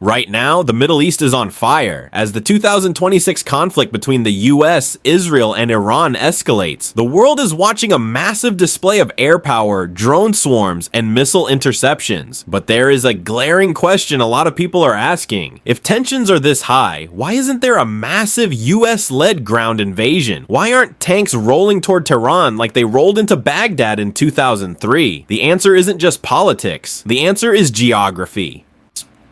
Right now, the Middle East is on fire. As the 2026 conflict between the US, Israel, and Iran escalates, the world is watching a massive display of air power, drone swarms, and missile interceptions. But there is a glaring question a lot of people are asking. If tensions are this high, why isn't there a massive US-led ground invasion? Why aren't tanks rolling toward Tehran like they rolled into Baghdad in 2003? The answer isn't just politics. The answer is geography.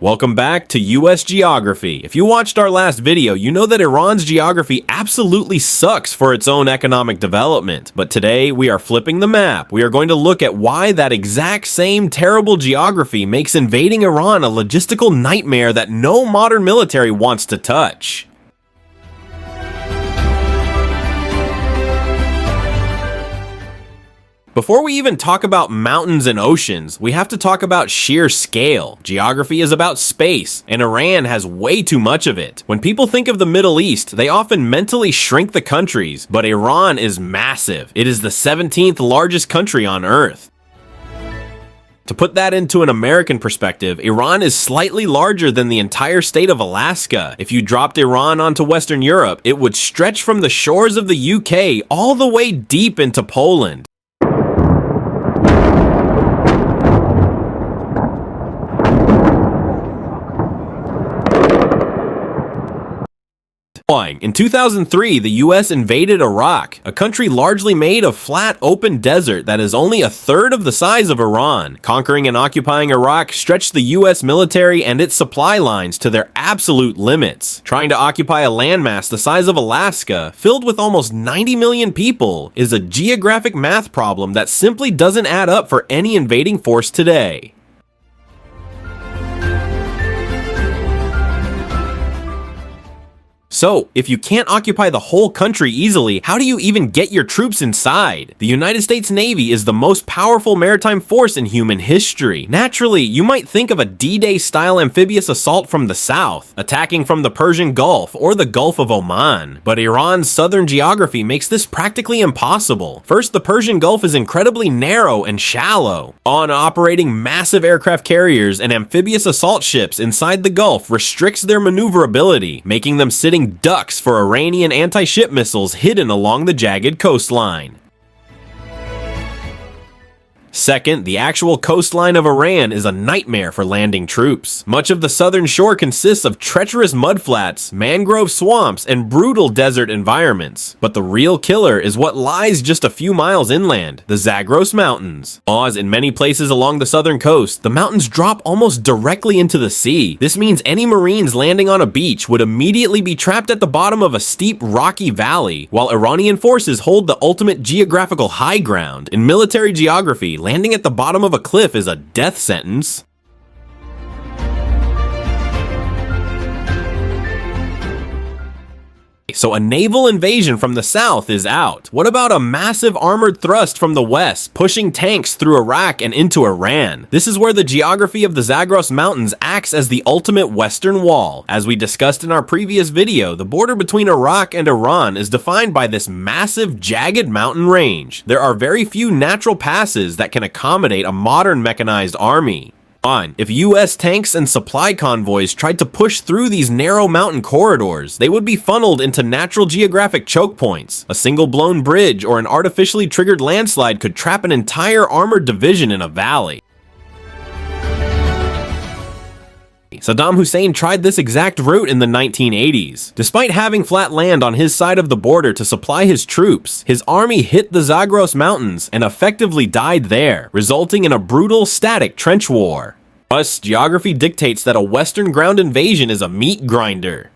Welcome back to US Geography. If you watched our last video, you know that Iran's geography absolutely sucks for its own economic development. But today, we are flipping the map. We are going to look at why that exact same terrible geography makes invading Iran a logistical nightmare that no modern military wants to touch. Before we even talk about mountains and oceans, we have to talk about sheer scale. Geography is about space, and Iran has way too much of it. When people think of the Middle East, they often mentally shrink the countries, but Iran is massive. It is the 17th largest country on Earth. To put that into an American perspective, Iran is slightly larger than the entire state of Alaska. If you dropped Iran onto Western Europe, it would stretch from the shores of the UK all the way deep into Poland. In 2003, the US invaded Iraq, a country largely made of flat, open desert that is only a third of the size of Iran. Conquering and occupying Iraq stretched the US military and its supply lines to their absolute limits. Trying to occupy a landmass the size of Alaska, filled with almost 90 million people, is a geographic math problem that simply doesn't add up for any invading force today. So, if you can't occupy the whole country easily, how do you even get your troops inside? The United States Navy is the most powerful maritime force in human history. Naturally, you might think of a D-Day style amphibious assault from the south, attacking from the Persian Gulf or the Gulf of Oman. But Iran's southern geography makes this practically impossible. First, the Persian Gulf is incredibly narrow and shallow. Operating massive aircraft carriers and amphibious assault ships inside the Gulf restricts their maneuverability, making them sitting ducks for Iranian anti-ship missiles hidden along the jagged coastline. Second, the actual coastline of Iran is a nightmare for landing troops. Much of the southern shore consists of treacherous mudflats, mangrove swamps, and brutal desert environments. But the real killer is what lies just a few miles inland, the Zagros Mountains. As in many places along the southern coast, the mountains drop almost directly into the sea. This means any Marines landing on a beach would immediately be trapped at the bottom of a steep, rocky valley, while Iranian forces hold the ultimate geographical high ground. In military geography, landing at the bottom of a cliff is a death sentence. So a naval invasion from the south is out. What about a massive armored thrust from the west, pushing tanks through Iraq and into Iran? This is where the geography of the Zagros Mountains acts as the ultimate western wall. As we discussed in our previous video, the border between Iraq and Iran is defined by this massive, jagged mountain range. There are very few natural passes that can accommodate a modern mechanized army. If US tanks and supply convoys tried to push through these narrow mountain corridors, they would be funneled into natural geographic choke points. A single blown bridge or an artificially triggered landslide could trap an entire armored division in a valley. Saddam Hussein tried this exact route in the 1980s. Despite having flat land on his side of the border to supply his troops, his army hit the Zagros Mountains and effectively died there, resulting in a brutal, static trench war. Thus, geography dictates that a Western ground invasion is a meat grinder.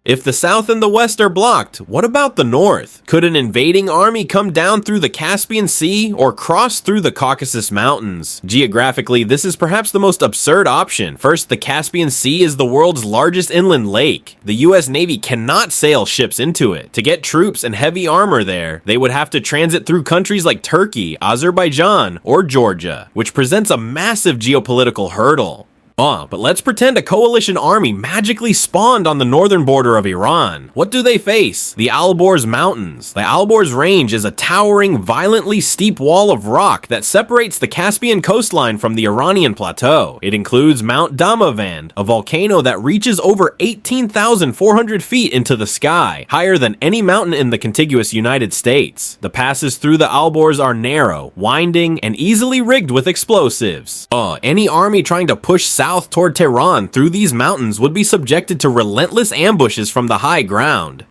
If the south and the west are blocked, what about the north? Could an invading army come down through the Caspian Sea or cross through the Caucasus Mountains? Geographically, this is perhaps the most absurd option. First, the Caspian Sea is the world's largest inland lake. The US Navy cannot sail ships into it. To get troops and heavy armor there, they would have to transit through countries like Turkey, Azerbaijan, or Georgia, which presents a massive geopolitical hurdle. But let's pretend a coalition army magically spawned on the northern border of Iran. What do they face? The Alborz Mountains. The Alborz Range is a towering, violently steep wall of rock that separates the Caspian coastline from the Iranian plateau. It includes Mount Damavand, a volcano that reaches over 18,400 feet into the sky, higher than any mountain in the contiguous United States. The passes through the Alborz are narrow, winding, and easily rigged with explosives. Any army trying to push south toward Tehran through these mountains would be subjected to relentless ambushes from the high ground.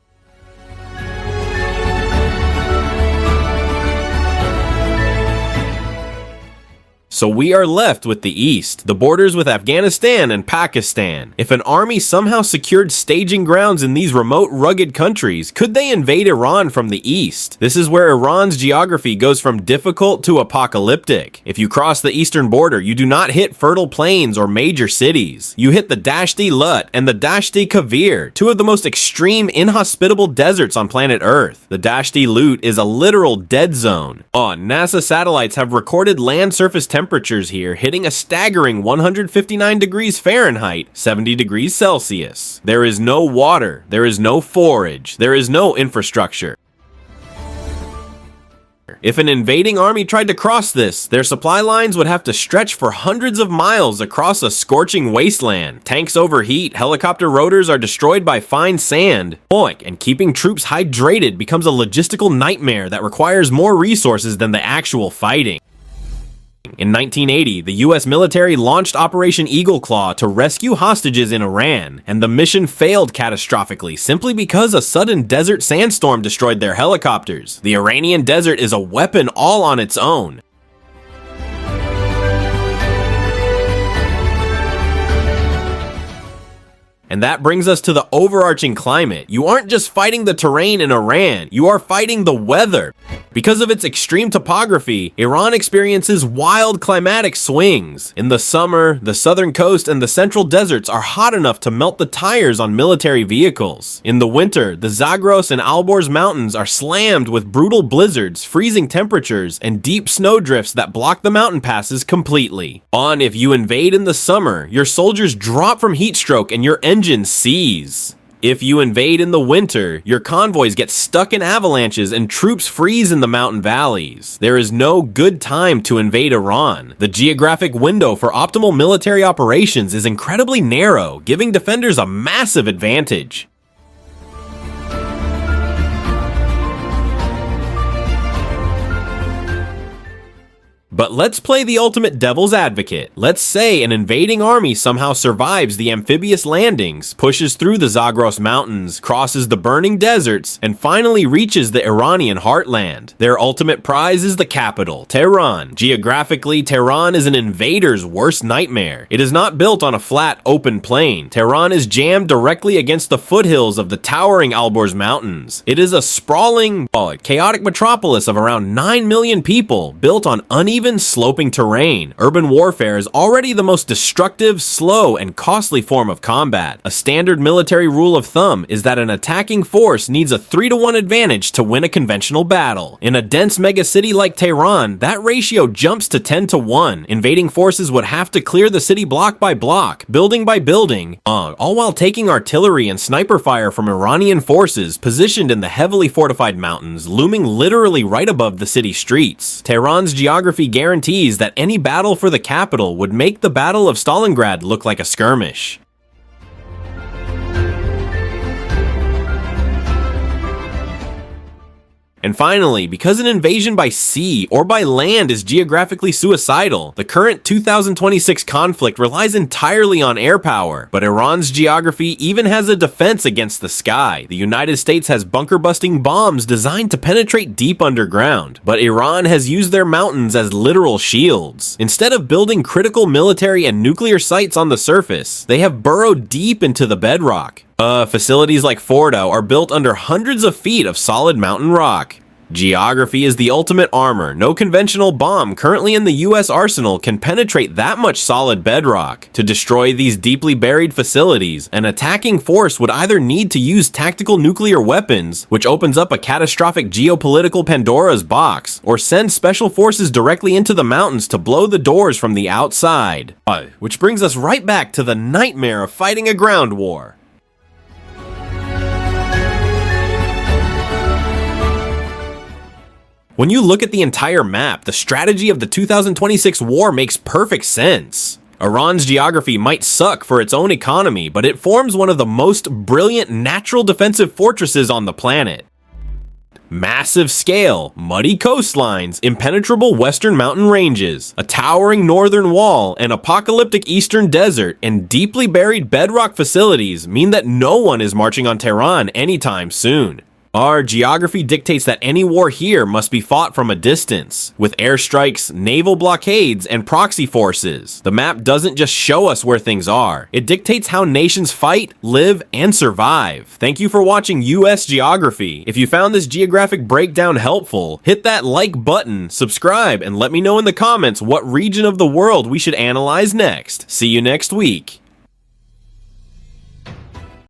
So we are left with the east, the borders with Afghanistan and Pakistan. If an army somehow secured staging grounds in these remote, rugged countries, could they invade Iran from the east? This is where Iran's geography goes from difficult to apocalyptic. If you cross the eastern border, you do not hit fertile plains or major cities. You hit the Dashti Lut and the Dashti Kavir, two of the most extreme, inhospitable deserts on planet Earth. The Dashti Lut is a literal dead zone. NASA satellites have recorded land surface temperatures here hitting a staggering 159 degrees Fahrenheit, 70 degrees Celsius. There is no water, there is no forage, there is no infrastructure. If an invading army tried to cross this, their supply lines would have to stretch for hundreds of miles across a scorching wasteland. Tanks overheat, helicopter rotors are destroyed by fine sand. And keeping troops hydrated becomes a logistical nightmare that requires more resources than the actual fighting. In 1980, the US military launched Operation Eagle Claw to rescue hostages in Iran, and the mission failed catastrophically simply because a sudden desert sandstorm destroyed their helicopters. The Iranian desert is a weapon all on its own. And that brings us to the overarching climate. You aren't just fighting the terrain in Iran, you are fighting the weather. Because of its extreme topography, Iran experiences wild climatic swings. In the summer, the southern coast and the central deserts are hot enough to melt the tires on military vehicles. In the winter, the Zagros and Alborz Mountains are slammed with brutal blizzards, freezing temperatures, and deep snowdrifts that block the mountain passes completely. If you invade in the summer, your soldiers drop from heat stroke and your engine seize. If you invade in the winter, your convoys get stuck in avalanches and troops freeze in the mountain valleys. There is no good time to invade Iran. The geographic window for optimal military operations is incredibly narrow, giving defenders a massive advantage. But let's play the ultimate devil's advocate. Let's say an invading army somehow survives the amphibious landings, pushes through the Zagros Mountains, crosses the burning deserts, and finally reaches the Iranian heartland. Their ultimate prize is the capital, Tehran. Geographically, Tehran is an invader's worst nightmare. It is not built on a flat, open plain. Tehran is jammed directly against the foothills of the towering Alborz Mountains. It is a sprawling, chaotic metropolis of around 9 million people, built on uneven sloping terrain. Urban warfare is already the most destructive, slow, and costly form of combat. A standard military rule of thumb is that an attacking force needs a 3-to-1 advantage to win a conventional battle. In a dense megacity like Tehran, that ratio jumps to 10-to-1. Invading forces would have to clear the city block by block, building by building, all while taking artillery and sniper fire from Iranian forces positioned in the heavily fortified mountains, looming literally right above the city streets. Tehran's geography guarantees that any battle for the capital would make the Battle of Stalingrad look like a skirmish. And finally, because an invasion by sea or by land is geographically suicidal, the current 2026 conflict relies entirely on air power. But Iran's geography even has a defense against the sky. The United States has bunker-busting bombs designed to penetrate deep underground, but Iran has used their mountains as literal shields. Instead of building critical military and nuclear sites on the surface, they have burrowed deep into the bedrock. Facilities like Fordo are built under hundreds of feet of solid mountain rock. Geography is the ultimate armor. No conventional bomb currently in the US arsenal can penetrate that much solid bedrock. To destroy these deeply buried facilities, an attacking force would either need to use tactical nuclear weapons, which opens up a catastrophic geopolitical Pandora's box, or send special forces directly into the mountains to blow the doors from the outside. Which brings us right back to the nightmare of fighting a ground war. When you look at the entire map, the strategy of the 2026 war makes perfect sense. Iran's geography might suck for its own economy, but it forms one of the most brilliant natural defensive fortresses on the planet. Massive scale, muddy coastlines, impenetrable western mountain ranges, a towering northern wall, an apocalyptic eastern desert, and deeply buried bedrock facilities mean that no one is marching on Tehran anytime soon. Our geography dictates that any war here must be fought from a distance, with airstrikes, naval blockades, and proxy forces. The map doesn't just show us where things are, it dictates how nations fight, live, and survive. Thank you for watching US Geography. If you found this geographic breakdown helpful, hit that like button, subscribe, and let me know in the comments what region of the world we should analyze next. See you next week.